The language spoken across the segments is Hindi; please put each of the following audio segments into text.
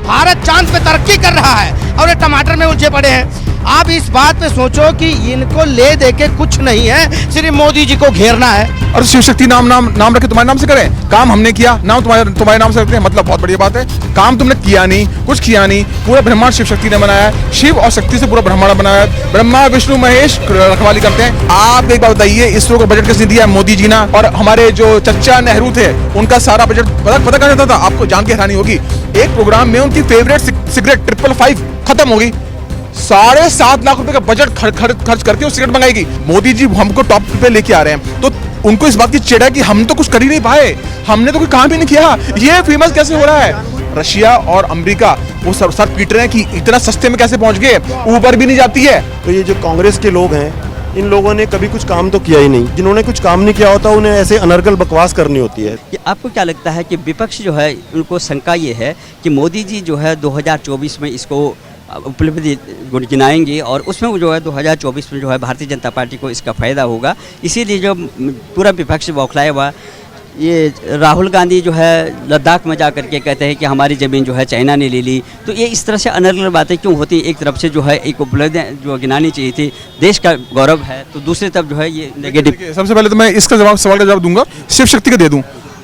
भारत चांद पे तरक्की कर रहा है और ये टमाटर में उलझे पड़े हैं। आप इस बात पे सोचो कि इनको ले दे के कुछ नहीं है, सिर्फ मोदी जी को घेरना है। और शिव शक्ति नाम रखे तुम्हारे नाम से करें, काम हमने किया, नाम तुम्हारे नाम से रखते हैं, मतलब बहुत बढ़िया बात है। काम तुमने किया नहीं, कुछ किया नहीं, पूरा ब्रह्मांड शिव शक्ति ने बनाया है, शिव और शक्ति से पूरा ब्रह्मांड बनाया है, ब्रह्मा विष्णु महेश रखवाली करते हैं। आप एक बात बताइए, इसरो को बजट किसने दिया? मोदी जी ना। और हमारे जो चचा नेहरू थे, उनका सारा बजट पता कहाँ जाता था? आपको जान के हैरानी होगी, एक प्रोग्राम में उनकी फेवरेट सिगरेट 555 खत्म होगी। 7.5 लाख रुपए का बजट खर्च करके वो सिगरेट मंगाएगी। मोदी जी हमको टॉप पे लेके आ रहे हैं, तो उनको इस बात की चिढ़ है कि हम तो कुछ कर ही नहीं पाए, हमने तो कोई काम ही नहीं किया। ये फेमस कैसे हो रहा है? रशिया और अमेरिका वो सर पीट रहे हैं कि इतना सस्ते में कैसे पहुंच गए, ऊबर भी नहीं जाती है। तो ये जो कांग्रेस के लोग हैं, इन लोगों ने कभी कुछ काम तो किया ही नहीं। जिन्होंने कुछ काम नहीं किया होता उन्हें ऐसे अनर्गल बकवास करनी होती है। आपको क्या लगता है कि विपक्ष जो है उनको शंका ये है कि मोदी जी जो है 2024 में इसको उपलब्धि गिनाएंगे और उसमें जो है 2024 में जो है भारतीय जनता पार्टी को इसका फ़ायदा होगा। इसीलिए जो पूरा विपक्ष बौखलाया हुआ, ये राहुल गांधी जो है लद्दाख में जा कर के कहते हैं कि हमारी ज़मीन जो है चाइना ने ले ली। तो ये इस तरह से अनर्गल बातें क्यों होती? एक तरफ से जो है एक उपलब्धि जो गिनानी चाहिए थी, देश का गौरव है, तो दूसरी तरफ जो है ये नेगेटिव। सबसे पहले तो मैं इसका सवाल का जवाब दूंगा, शिव शक्ति का दे दूं।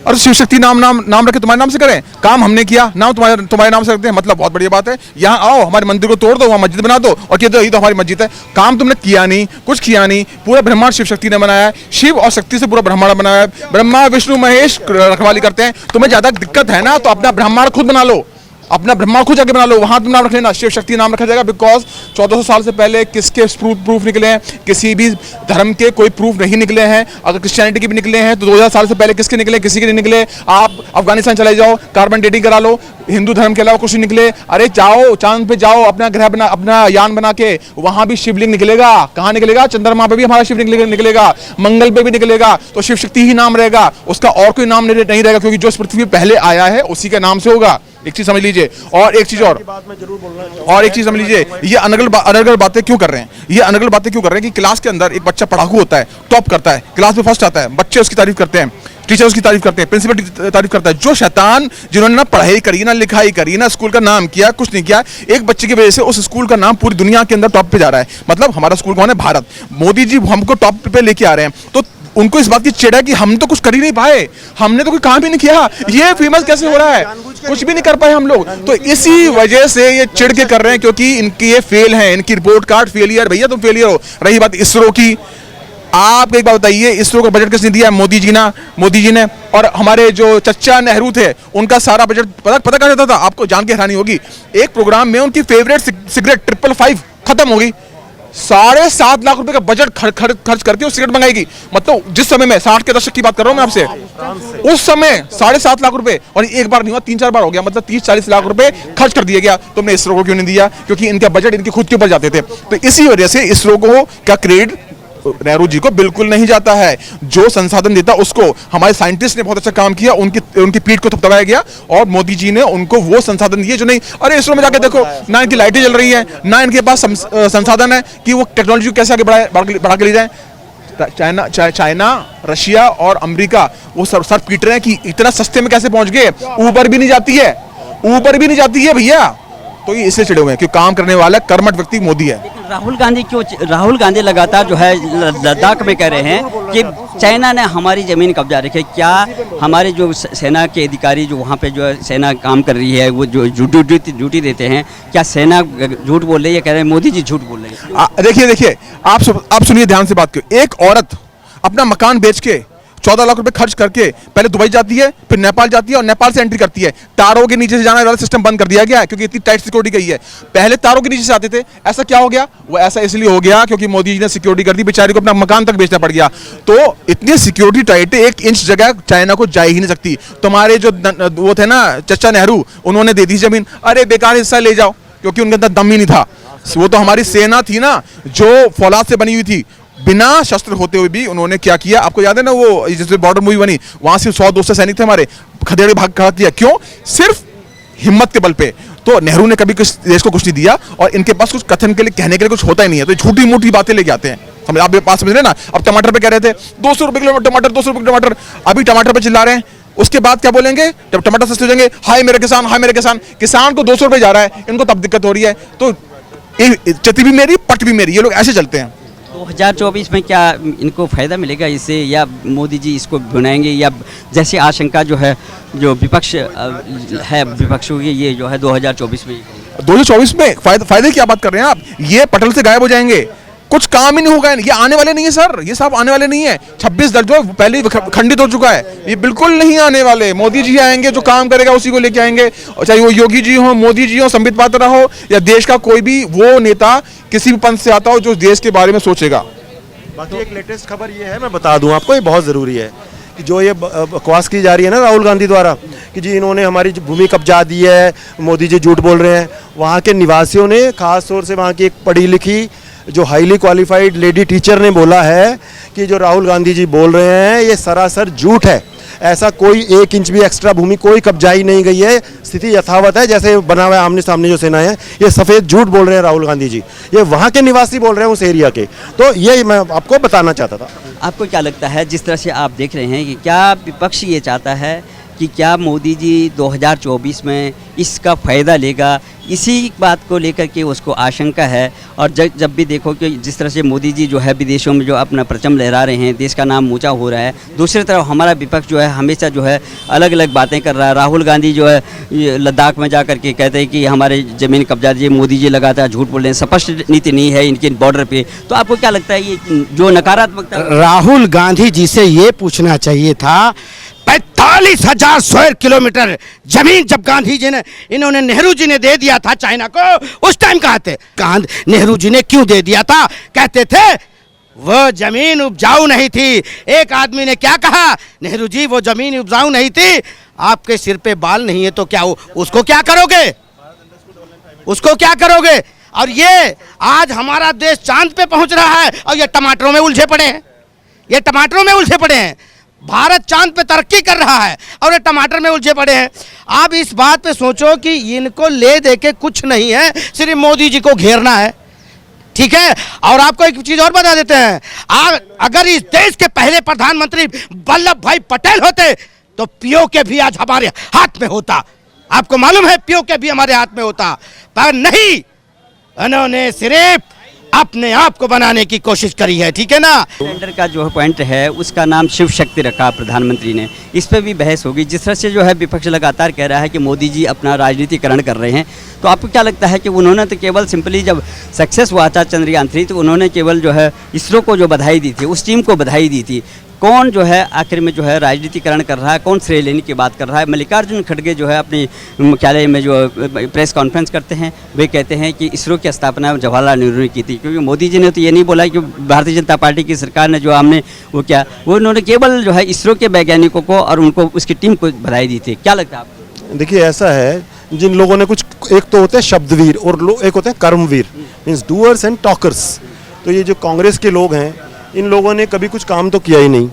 और शिव शक्ति नाम रखे तुम्हारे नाम से करें, काम हमने किया, नाम तुम्हारे नाम से रखते हैं, मतलब बहुत बढ़िया बात है। यहाँ आओ, हमारे मंदिर को तोड़ दो, वहाँ मस्जिद बना दो और कहते हो ये तो हमारी मस्जिद है। काम तुमने किया नहीं, कुछ किया नहीं, पूरा ब्रह्मांड शिव शक्ति ने बनाया है, शिव और शक्ति से पूरा ब्रह्मांड बनाया है, ब्रह्मा विष्णु महेश रखवाली करते हैं। तुम्हें ज्यादा दिक्कत है ना तो अपना ब्रह्मांड खुद बना लो, अपना ब्रह्मांड खुद जाके बना लो, वहां तुम नाम रख लेना, शिव शक्ति नाम रखा जाएगा। बिकॉज 1400 साल से पहले किसके प्रूफ निकले हैं? किसी भी धर्म के कोई प्रूफ नहीं निकले हैं। अगर क्रिश्चियनिटी के भी निकले हैं तो 2000 साल से पहले किसके निकले? किसी के नहीं निकले। आप अफगानिस्तान चले जाओ, कार्बन डेटिंग करा लो, हिंदू धर्म के अलावा कुछ नहीं निकले। अरे जाओ चांद पे जाओ, अपना ग्रह बना, अपना यान बना के, वहां भी शिवलिंग निकलेगा। कहाँ निकलेगा? चंद्रमा पे भी हमारा शिवलिंग निकलेगा, मंगल पे भी निकलेगा। तो शिव शक्ति ही नाम रहेगा, उसका और कोई नाम नहीं रहेगा, क्योंकि जो इस पृथ्वी पे पहले आया है उसी के नाम से होगा। एक चीज समझ लीजिए, और एक चीज और एक चीज समझ लीजिए, ये अनर्गल बातें क्यों कर रहे हैं? ये अनर्गल बातें क्यों कर रहे हैं कि क्लास के अंदर एक बच्चा पढ़ाकू होता है, टॉप करता है, क्लास में फर्स्ट आता है, बच्चे उसकी तारीफ करते हैं, टीचर उसकी तारीफ करते हैं, प्रिंसिपल तारीफ करता है। जो शैतान जिन्होंने ना पढ़ाई करी, ना लिखाई करी, ना स्कूल का नाम किया, कुछ नहीं किया, एक बच्चे की वजह से उस स्कूल का नाम पूरी दुनिया के अंदर टॉप पे जा रहा है। मतलब हमारा स्कूल कौन है? भारत। मोदी जी हमको टॉप पे लेके आ रहे हैं, तो उनको इस बात की चिढ़ है कि हम तो कुछ कर ही नहीं पाए, हमने तो कोई काम ही नहीं किया। ये फेमस कैसे हो रहा है? कुछ भी नहीं कर पाए हम लोग। तो इसी वजह से ये चिढ़ के कर रहे हैं, क्योंकि इनकी ये फेल है, इनकी रिपोर्ट कार्ड फेलियर। भैया तुम फेलियर हो। रही बात इसरो की, आप एक बात बताइए, इसरो को बजट किसने दिया? मोदी जी ना। मोदी जी ने। और हमारे जो चचा नेहरू थे, उनका सारा बजट पता कहाँ जाता था? आपको जान के हैरानी होगी, एक प्रोग्राम में उनकी फेवरेट सिगरेट 555 खत्म होगी। 7.5 लाख रुपए का बजट खर्च करके वो सिगरेट मंगाएगी। मतलब जिस समय में 60 के दशक की बात कर रहा हूं मैं आपसे, उस समय 7.5 लाख रुपए, और एक बार नहीं हुआ, 3-4 बार हो गया, मतलब 30-40 लाख रुपए खर्च कर दिया गया। तुमने इसरो को क्यों नहीं दिया? क्योंकि इनका बजट इनके खुद के ऊपर जाते थे। तो इसी वजह से इसरो को का क्रेडिट नेहरू जी को बिल्कुल नहीं जाता है। जो संसाधन देता उसको, हमारे साइंटिस्ट ने बहुत अच्छा काम किया, उनकी पीठ को थपथपाया गया, और मोदी जी ने उनको वो संसाधन दिए जो नहीं। अरे इसरो में जाके देखो, ना इनकी लाइटें जल रही हैं, ना इनके पास संसाधन है कि वो टेक्नोलॉजी को कैसे आगे बढ़ा के ले जाए। चाइना, रशिया और अमेरिका वो सर पीट रहे हैं कि इतना सस्ते में कैसे पहुंच गए, ऊबर भी नहीं जाती है, ऊबर भी नहीं जाती है भैया। तो ये इससे चिड़े हुए हैं कि काम करने वाला कर्मठ व्यक्ति मोदी है। राहुल गांधी लगातार जो है लद्दाख में कह रहे हैं कि चाइना ने हमारी ज़मीन कब्जा रखी है। क्या हमारे जो सेना के अधिकारी जो वहाँ पे जो है सेना काम कर रही है, वो जो ड्यूटी देते हैं, क्या सेना झूठ बोल रही है? कह रहे हैं मोदी जी झूठ बोल रहे हैं। देखिए आप सुनिए ध्यान से बात करो। एक औरत अपना मकान बेच के 14 लाख रुपए खर्च करके पहले दुबई जाती है, फिर नेपाल जाती है, और नेपाल से एंट्री करती है। तारों के नीचे से जाने वाला सिस्टम बंद कर दिया गया है, क्योंकि इतनी टाइट सिक्योरिटी गई है। पहले तारों के नीचे से आते थे। ऐसा क्या हो गया? वो ऐसा इसलिए हो गया क्योंकि मोदी जी ने सिक्योरिटी कर दी, बेचारी को अपना मकान तक बेचना पड़ गया। तो इतनी सिक्योरिटी टाइट है, 1 इंच जगह चाइना को जा ही नहीं सकती। तुम्हारे जो वो थे ना चचा नेहरू, उन्होंने दे दी जमीन। अरे बेकार हिस्सा ले जाओ, क्योंकि उनके अंदर दम ही नहीं था। वो तो हमारी सेना थी ना, जो फौलाद से बनी हुई थी, बिना शस्त्र होते हुए भी उन्होंने क्या किया? आपको याद है ना, वो जैसे बॉर्डर मूवी बनी, वहां से 100-200 सैनिक थे हमारे, खदेड़े भाग खड़ा किया। क्यों? सिर्फ हिम्मत के बल पे। तो नेहरू ने कभी किस देश को कुछ नहीं दिया, और इनके पास कुछ कथन के लिए, कहने के लिए कुछ होता ही नहीं है, तो झूठी मूठी बातें लेके आते हैं। आप पास समझ रहे ना? अब टमाटर पे कह रहे थे 200 रुपए किलो टमाटर, 200 रुपए टमाटर, अभी टमाटर पे चिल्ला रहे हैं। उसके बाद क्या बोलेंगे जब टमाटर सस्ते हो जाएंगे, हाय मेरे किसान, हाय मेरे किसान। किसान को 200 रुपये जा रहा है, इनको तब दिक्कत हो रही है। तो चती भी मेरी, पट भी मेरी, ये लोग ऐसे चलते हैं। 2024 में क्या इनको फ़ायदा मिलेगा इससे, या मोदी जी इसको बनाएंगे, या जैसे आशंका जो है जो विपक्ष है विपक्षों की, ये जो है 2024 में 2024 में फायदे की बात कर रहे हैं आप? ये पटल से गायब हो जाएंगे, कुछ काम ही नहीं होगा। ये आने वाले नहीं है सर, ये सब आने वाले नहीं है। 26 दल जो पहले ही खंडित हो चुका है, ये बिल्कुल नहीं आने वाले। मोदी जी आएंगे, जो काम करेगा उसी को लेके आएंगे, और चाहे वो योगी जी हो, मोदी जी हो, संबित पात्रा हो, या देश का कोई भी वो नेता किसी भी पंथ से आता हो जो देश के बारे में सोचेगा। बाकी एक लेटेस्ट खबर ये है, मैं बता दूं आपको, ये बहुत ज़रूरी है कि जो ये बकवास की जा रही है ना राहुल गांधी द्वारा कि जी इन्होंने हमारी भूमि कब्जा दी है, मोदी जी झूठ बोल रहे हैं। वहाँ के निवासियों ने, खास तौर से वहाँ की एक पढ़ी लिखी जो हाईली क्वालिफाइड लेडी टीचर ने बोला है कि जो राहुल गांधी जी बोल रहे हैं ये सरासर झूठ है। ऐसा कोई 1 इंच भी एक्स्ट्रा भूमि कोई कब्जाई नहीं गई है, स्थिति यथावत है जैसे बना हुआ है। आमने सामने जो सेना है, ये सफ़ेद झूठ बोल रहे हैं राहुल गांधी जी, ये वहाँ के निवासी बोल रहे हैं उस एरिया के। तो ये मैं आपको बताना चाहता था। आपको क्या लगता है, जिस तरह से आप देख रहे हैं कि क्या विपक्ष ये चाहता है कि क्या मोदी जी 2024 में इसका फ़ायदा लेगा, इसी बात को लेकर के उसको आशंका है? और जब भी देखो कि जिस तरह से मोदी जी जो है विदेशों में जो अपना परचम लहरा रहे हैं, देश का नाम ऊंचा हो रहा है, दूसरी तरफ हमारा विपक्ष जो है हमेशा जो है अलग अलग बातें कर रहा है। राहुल गांधी जो है लद्दाख में जा करके कहते हैं कि हमारे ज़मीन कब्जा दीजिए, मोदी जी लगातार झूठ बोल रहे हैं, स्पष्ट नीति नहीं है इनके बॉर्डर पे। तो आपको क्या लगता है ये जो नकारात्मकता? राहुल गांधी जी से ये पूछना चाहिए था, 45,000 स्क्वायर किलोमीटर जमीन जब गांधी जी ने, इन्होंने नेहरू जी ने दे दिया था चाइना को, उस टाइम कहा थे नेहरू जी ने क्यों दे दिया था? कहते थे वो जमीन उपजाऊ नहीं थी। एक आदमी ने क्या कहा, नेहरू जी वो जमीन उपजाऊ नहीं थी, आपके सिर पे बाल नहीं है तो क्या उसको क्या करोगे, उसको क्या करोगे? और ये आज हमारा देश चांद पे पहुंच रहा है और ये टमाटरों में उलझे पड़े हैं, ये टमाटरों में उलझे पड़े हैं। भारत चांद पे तरक्की कर रहा है और ये टमाटर में उलझे पड़े हैं। आप इस बात पे सोचो कि इनको ले दे के कुछ नहीं है, सिर्फ मोदी जी को घेरना है, ठीक है? और आपको एक चीज और बता देते हैं, अगर इस देश के पहले प्रधानमंत्री वल्लभ भाई पटेल होते तो पीओके भी आज हमारे हाथ में होता। आपको मालूम है, पीओके भी हमारे हाथ में होता, पर नहीं, उन्होंने सिर्फ अपने आप को बनाने की कोशिश करी है, ठीक है ना? सिलेंडर का जो पॉइंट है उसका नाम शिव शक्ति रखा प्रधानमंत्री ने, इस पर भी बहस होगी। जिस तरह से जो है विपक्ष लगातार कह रहा है कि मोदी जी अपना राजनीतिकरण कर रहे हैं, तो आपको क्या लगता है कि उन्होंने तो केवल सिंपली जब सक्सेस हुआ था चंद्रयान 3 तो उन्होंने केवल जो है इसरो को जो बधाई दी थी, उस टीम को बधाई दी थी। कौन जो है आखिर में जो है राजनीतिकरण कर रहा है, कौन श्रेय लेने की बात कर रहा है? मल्लिकार्जुन खड़गे जो है अपनी मुख्यालय में जो प्रेस कॉन्फ्रेंस करते हैं, वे कहते हैं कि इसरो की स्थापना जवाहरलाल नेहरू ने की थी, क्योंकि मोदी जी ने तो ये नहीं बोला कि भारतीय जनता पार्टी की सरकार ने जो हमने वो क्या, वो उन्होंने केवल जो है इसरो के वैज्ञानिकों को और उनको उसकी टीम को बधाई दी थी। क्या लगता है आपको? देखिए ऐसा है, जिन लोगों ने कुछ, एक तो होते हैं शब्दवीर और एक होते हैं कर्मवीर, मीन्स डूअर्स एंड टॉकर्स। तो ये जो कांग्रेस के लोग हैं, इन लोगों ने कभी कुछ काम तो किया ही नहीं।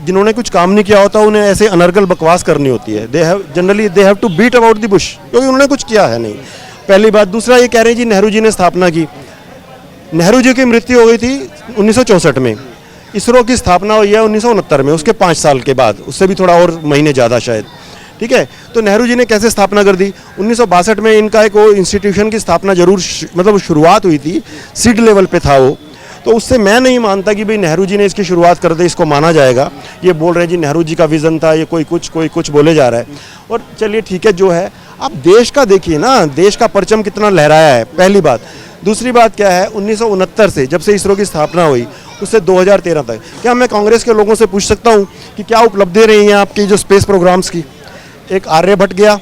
जिन्होंने कुछ काम नहीं किया होता उन्हें ऐसे अनर्गल बकवास करनी होती है। They have to beat about the bush, क्योंकि उन्होंने कुछ किया है नहीं, पहली बात। दूसरा ये कह रहे हैं जी नेहरू जी ने स्थापना की। नेहरू जी की मृत्यु हो गई थी 1964 में, इसरो की स्थापना हुई है 1969 में, उसके 5 साल के बाद, उससे भी थोड़ा और महीने ज़्यादा शायद, ठीक है? तो नेहरू जी ने कैसे स्थापना कर दी? 1962 में इनका एक वो इंस्टीट्यूशन की स्थापना जरूर मतलब शुरुआत हुई थी, सीड लेवल पे था वो। तो उससे मैं नहीं मानता कि भाई नेहरू जी ने इसकी शुरुआत कर दी, इसको माना जाएगा। ये बोल रहे हैं जी नेहरू जी का विज़न था, ये कोई कुछ बोले जा रहा है। और चलिए ठीक है, जो है आप देश का देखिए ना, देश का परचम कितना लहराया है, पहली बात। दूसरी बात क्या है, 1969 से जब से इसरो की स्थापना हुई उससे 2013 तक, क्या मैं कांग्रेस के लोगों से पूछ सकता हूँ कि क्या उपलब्धि रही हैं आपकी जो स्पेस प्रोग्राम्स की? एक आर्यभट्ट गया,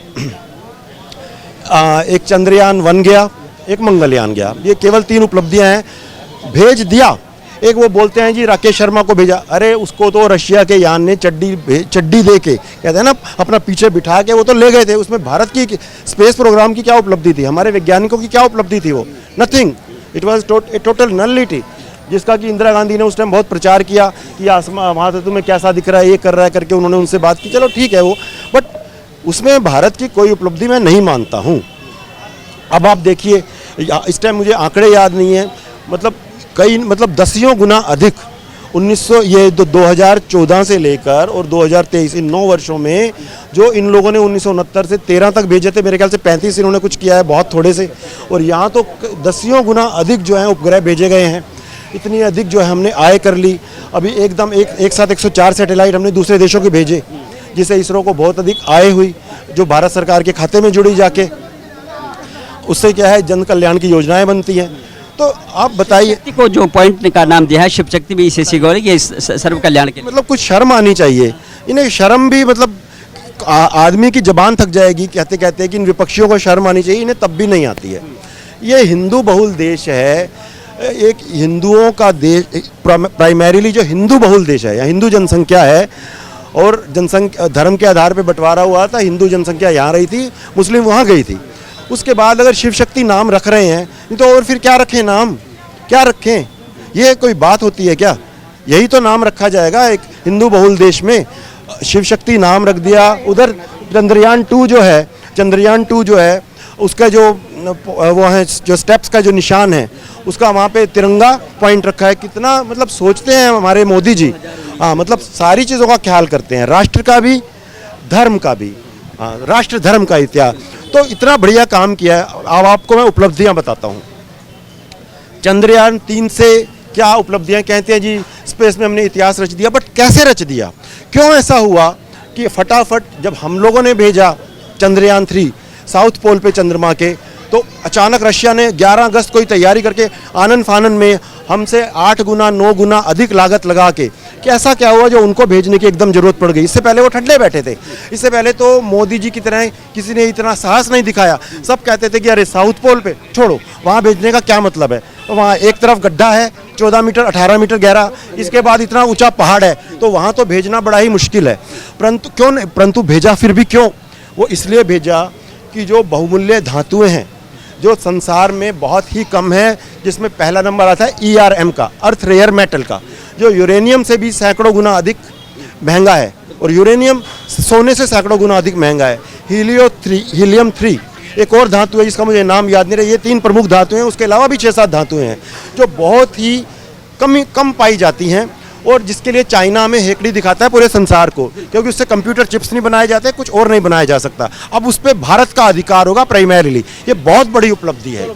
एक चंद्रयान 1 गया, एक मंगलयान गया, ये केवल 3 उपलब्धियां हैं। भेज दिया, एक वो बोलते हैं जी राकेश शर्मा को भेजा, अरे उसको तो रशिया के यान ने चड्डी दे के, कहते हैं ना, अपना पीछे बिठा के वो तो ले गए थे। उसमें भारत की स्पेस प्रोग्राम की क्या उपलब्धि थी, हमारे वैज्ञानिकों की क्या उपलब्धि थी? वो nothing, it was total nullity, जिसका कि इंदिरा गांधी ने उस टाइम बहुत प्रचार किया कि आसमान वहाँ से तुम्हें कैसा दिख रहा है, ये कर रहा है करके उन्होंने उनसे बात की, चलो ठीक है वो, बट उसमें भारत की कोई उपलब्धि मैं नहीं मानता हूँ। अब आप देखिए, इस टाइम मुझे आंकड़े याद नहीं है, मतलब 10 गुना अधिक ये 2014 से लेकर और 2023 इन 9 वर्षों में जो इन लोगों ने 1969 से 13 तक भेजे थे, मेरे ख्याल से 35 इन्होंने कुछ किया है, बहुत थोड़े से। और यहाँ तो दसियों गुना अधिक जो है उपग्रह भेजे गए हैं, इतनी अधिक जो है हमने आय कर ली। अभी एकदम एक साथ 104 सैटेलाइट हमने दूसरे देशों के भेजे, जिससे इसरो को बहुत अधिक आय हुई, जो भारत सरकार के खाते में जुड़ी जाके। उससे क्या है, जन कल्याण की योजनाएं बनती हैं। तो आप बताइए, शक्ति को जो पॉइंट का नाम दिया है शिव शक्ति भी इसे सिगौरी ये सर्व कल्याण के लिए। मतलब कुछ शर्म आनी चाहिए इन्हें। शर्म भी मतलब आदमी की जबान थक जाएगी कहते कहते कि इन विपक्षियों को शर्म आनी चाहिए, इन्हें तब भी नहीं आती है। ये हिंदू बहुल देश है, एक हिंदुओं का देश, प्राइमरीली जो हिंदू बहुल देश है या हिंदू जनसंख्या है, और जनसंख्या धर्म के आधार पर बंटवारा हुआ था। हिंदू जनसंख्या यहाँ रही थी, मुस्लिम वहाँ गई थी। उसके बाद अगर शिव शक्ति नाम रख रहे हैं, नहीं तो और फिर क्या रखें नाम, क्या रखें? ये कोई बात होती है क्या? यही तो नाम रखा जाएगा एक हिंदू बहुल देश में। शिव शक्ति नाम रख दिया। उधर चंद्रयान 2 जो है उसका जो वो है, जो स्टेप्स का जो निशान है, उसका वहाँ पे तिरंगा पॉइंट रखा है। कितना मतलब सोचते हैं हमारे मोदी जी। हाँ, मतलब सारी चीज़ों का ख्याल करते हैं, राष्ट्र का भी, धर्म का भी। हाँ, राष्ट्र धर्म का इतिहास। तो इतना बढ़िया काम किया है। अब आपको मैं उपलब्धियां बताता हूँ। चंद्रयान 3 से क्या उपलब्धियां, कहते हैं जी स्पेस में हमने इतिहास रच दिया, बट कैसे रच दिया? क्यों ऐसा हुआ कि फटाफट जब हम लोगों ने भेजा चंद्रयान 3 साउथ पोल पे चंद्रमा के, तो अचानक रशिया ने 11 अगस्त को ही तैयारी करके आनन फानन में हमसे 8 गुना 9 गुना अधिक लागत लगा के, कि ऐसा क्या हुआ जो उनको भेजने की एकदम जरूरत पड़ गई? इससे पहले वो ठंडे बैठे थे। इससे पहले तो मोदी जी की तरह किसी ने इतना साहस नहीं दिखाया। सब कहते थे कि अरे साउथ पोल पे छोड़ो, वहाँ भेजने का क्या मतलब है? तो वहाँ एक तरफ गड्ढा है 14 मीटर 18 मीटर गहरा, इसके बाद इतना ऊंचा पहाड़ है, तो वहाँ तो भेजना बड़ा ही मुश्किल है। परंतु भेजा फिर भी क्यों? वो इसलिए भेजा कि जो बहुमूल्य धातुएँ हैं, जो संसार में बहुत ही कम है, जिसमें पहला नंबर आता है ERM का, अर्थ रेयर मेटल का, जो यूरेनियम से भी सैकड़ों गुना अधिक महंगा है, और यूरेनियम सोने से सैकड़ों गुना अधिक महंगा है। हीलियम 3 एक और धातु है जिसका मुझे नाम याद नहीं रहा। ये 3 प्रमुख धातुएं हैं, उसके अलावा भी 6-7 धातुएं हैं जो बहुत ही कम पाई जाती हैं, और जिसके लिए चाइना में हेकड़ी दिखाता है पूरे संसार को, क्योंकि उससे कंप्यूटर चिप्स नहीं बनाए जाते, कुछ और नहीं बनाया जा सकता। अब उस पर भारत का अधिकार होगा प्राइमरीली। ये बहुत बड़ी उपलब्धि है।